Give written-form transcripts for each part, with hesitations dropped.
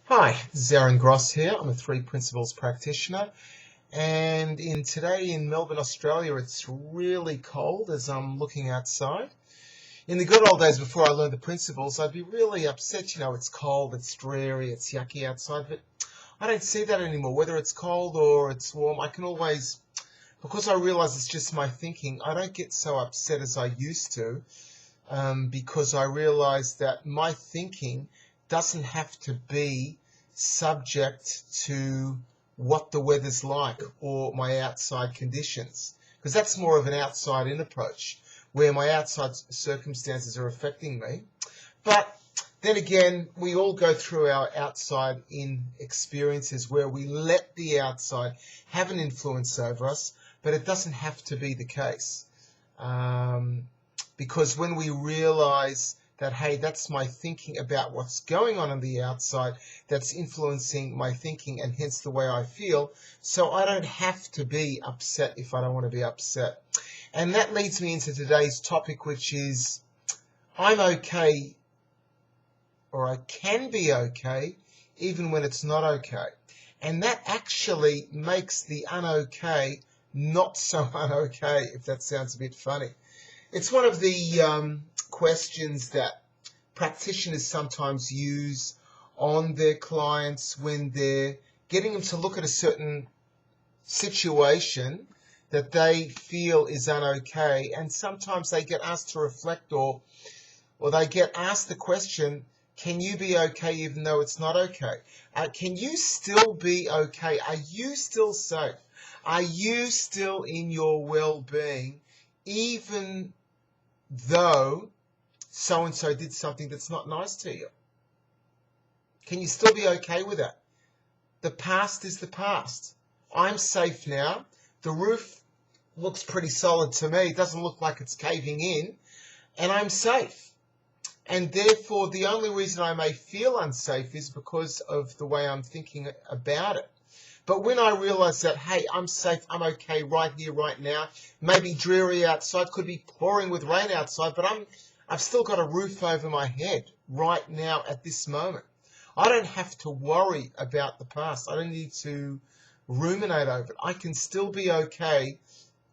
Hi, this is Aaron Gross here. I'm a Three Principles practitioner, and today in Melbourne, Australia, it's really cold as I'm looking outside. In the good old days before I learned the principles, I'd be really upset. It's cold, it's dreary, it's yucky outside, but I don't see that anymore. Whether it's cold or it's warm, I can always, because I realize it's just my thinking, I don't get so upset as I used to, because I realize that my thinking doesn't have to be subject to what the weather's like or my outside conditions, because that's more of an outside-in approach where my outside circumstances are affecting me. But then again, we all go through our outside-in experiences where we let the outside have an influence over us, but it doesn't have to be the case. Because when we realize that, hey, that's my thinking about what's going on the outside that's influencing my thinking and hence the way I feel, so I don't have to be upset if I don't want to be upset. And that leads me into today's topic, which is I'm okay, or I can be okay, even when it's not okay. And that actually makes the unokay not so unokay, if that sounds a bit funny. It's one of the questions that practitioners sometimes use on their clients when they're getting them to look at a certain situation that they feel is unokay, and sometimes they get asked to reflect, or they get asked the question, can you be okay even though it's not okay? Can you still be okay? Are you still safe? Are you still in your well-being even though so-and-so did something that's not nice to you? Can you still be okay with that? The past is the past. I'm safe now. The roof looks pretty solid to me. It doesn't look like it's caving in, and I'm safe. And therefore, the only reason I may feel unsafe is because of the way I'm thinking about it. But when I realize that, hey, I'm safe, I'm okay right here, right now, maybe dreary outside, could be pouring with rain outside, but I've still got a roof over my head right now at this moment. I don't have to worry about the past. I don't need to ruminate over it. I can still be okay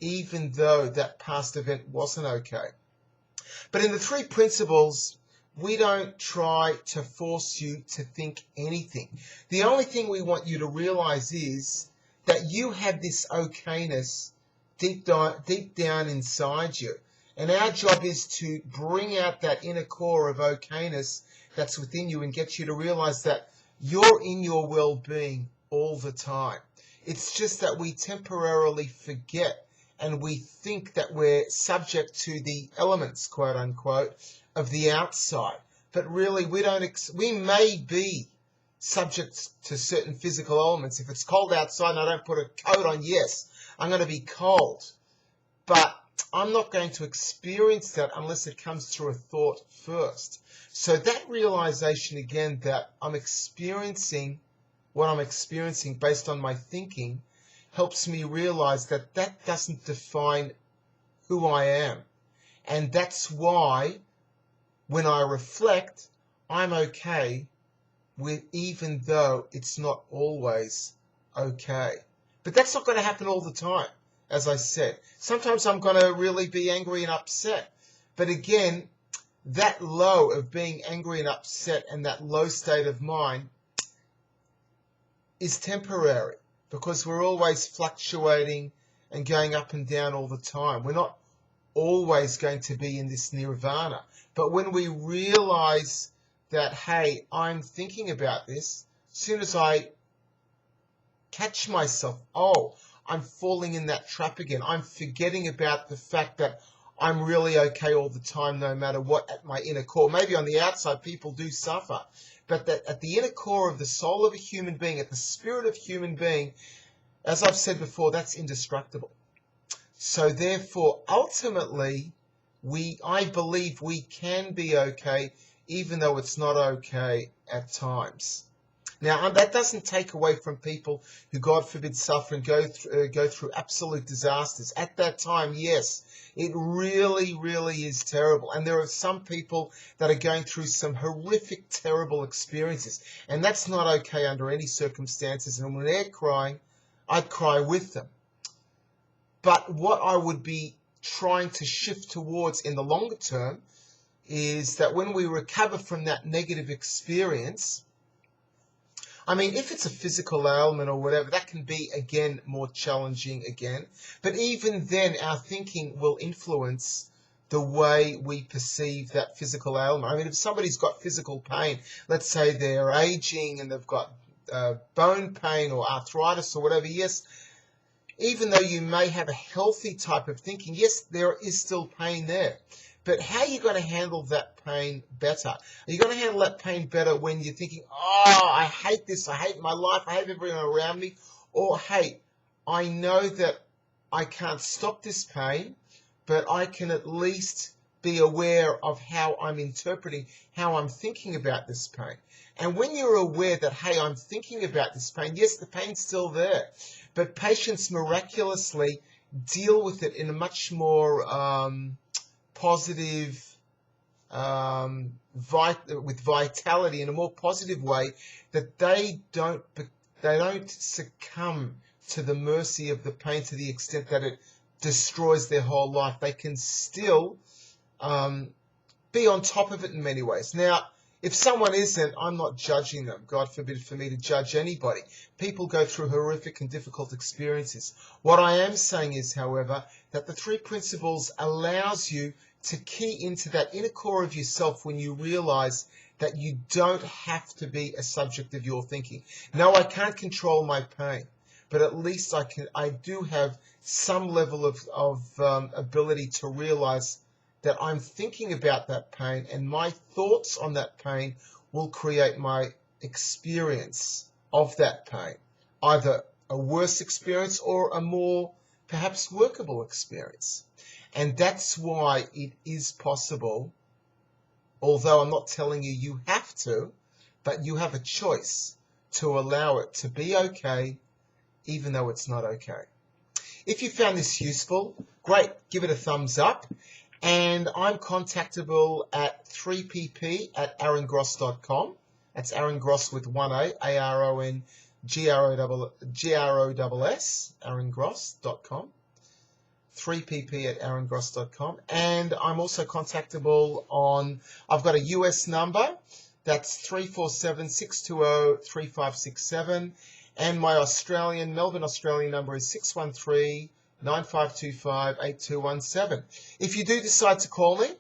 even though that past event wasn't okay. But in the Three Principles, we don't try to force you to think anything. The only thing we want you to realize is that you have this okayness deep down inside you. And our job is to bring out that inner core of okayness that's within you and get you to realize that you're in your well-being all the time. It's just that we temporarily forget and we think that we're subject to the elements, quote unquote, of the outside. But really, we may be subject to certain physical elements. If it's cold outside and I don't put a coat on, yes, I'm going to be cold. But I'm not going to experience that unless it comes through a thought first. So that realization again that I'm experiencing what I'm experiencing based on my thinking helps me realize that that doesn't define who I am. And that's why when I reflect, I'm okay with, even though it's not always okay. But that's not going to happen all the time, as I said. Sometimes I'm going to really be angry and upset. But again, that low of being angry and upset and that low state of mind is temporary, because we're always fluctuating and going up and down all the time. We're not always going to be in this nirvana. But when we realize that, hey, I'm thinking about this, as soon as I catch myself, oh, I'm falling in that trap again. I'm forgetting about the fact that I'm really okay all the time, no matter what, at my inner core. Maybe on the outside, people do suffer. But that at the inner core of the soul of a human being, at the spirit of a human being, as I've said before, that's indestructible. So therefore, ultimately, I believe we can be okay, even though it's not okay at times. Now, that doesn't take away from people who, God forbid, suffer and go through absolute disasters. At that time, yes, it really, really is terrible. And there are some people that are going through some horrific, terrible experiences. And that's not okay under any circumstances. And when they're crying, I'd cry with them. But what I would be trying to shift towards in the longer term is that when we recover from that negative experience, I mean, if it's a physical ailment or whatever, that can be, again, more challenging again. But even then, our thinking will influence the way we perceive that physical ailment. I mean, if somebody's got physical pain, let's say they're aging and they've got bone pain or arthritis or whatever, yes, even though you may have a healthy type of thinking, yes, there is still pain there. But how are you going to handle that pain better? Are you going to handle that pain better when you're thinking, oh, I hate this, I hate my life, I hate everyone around me? Or, hey, I know that I can't stop this pain, but I can at least be aware of how I'm interpreting, how I'm thinking about this pain. And when you're aware that, hey, I'm thinking about this pain, yes, the pain's still there, but patients miraculously deal with it in a much more positive, with vitality, in a more positive way, that they don't succumb to the mercy of the pain to the extent that it destroys their whole life. They can still be on top of it in many ways. Now, if someone isn't, I'm not judging them. God forbid for me to judge anybody. People go through horrific and difficult experiences. What I am saying is, however, that the 3 principles allows you to key into that inner core of yourself when you realize that you don't have to be a subject of your thinking. No, I can't control my pain, but at least I do have some level of ability to realize that I'm thinking about that pain, and my thoughts on that pain will create my experience of that pain, either a worse experience or a more perhaps workable experience. And that's why it is possible, although I'm not telling you you have to, but you have a choice to allow it to be okay, even though it's not okay. If you found this useful, great, give it a thumbs up. And I'm contactable at 3pp@aarongross.com. That's Aaron Gross with one A, AARONGROSS, aarongross.com. 3pp@aarongross.com. And I'm also contactable on, I've got a US number, that's 347-620-3567. And my Melbourne Australian number is 613-9525-8217. If you do decide to call me,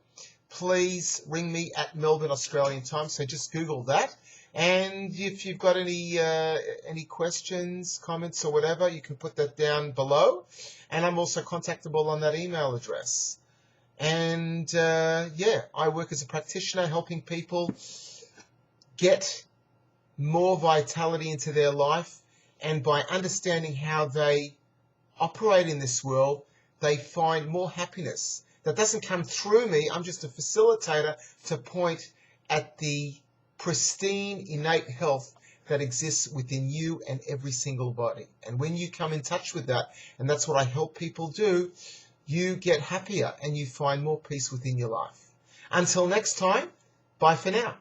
please ring me at Melbourne Australian time. So just Google that. And if you've got any questions, comments, or whatever, you can put that down below. And I'm also contactable on that email address. And I work as a practitioner helping people get more vitality into their life. And by understanding how they operate in this world, they find more happiness. That doesn't come through me. I'm just a facilitator to point at the pristine, innate health that exists within you and every single body. And when you come in touch with that, and that's what I help people do, you get happier and you find more peace within your life. Until next time, bye for now.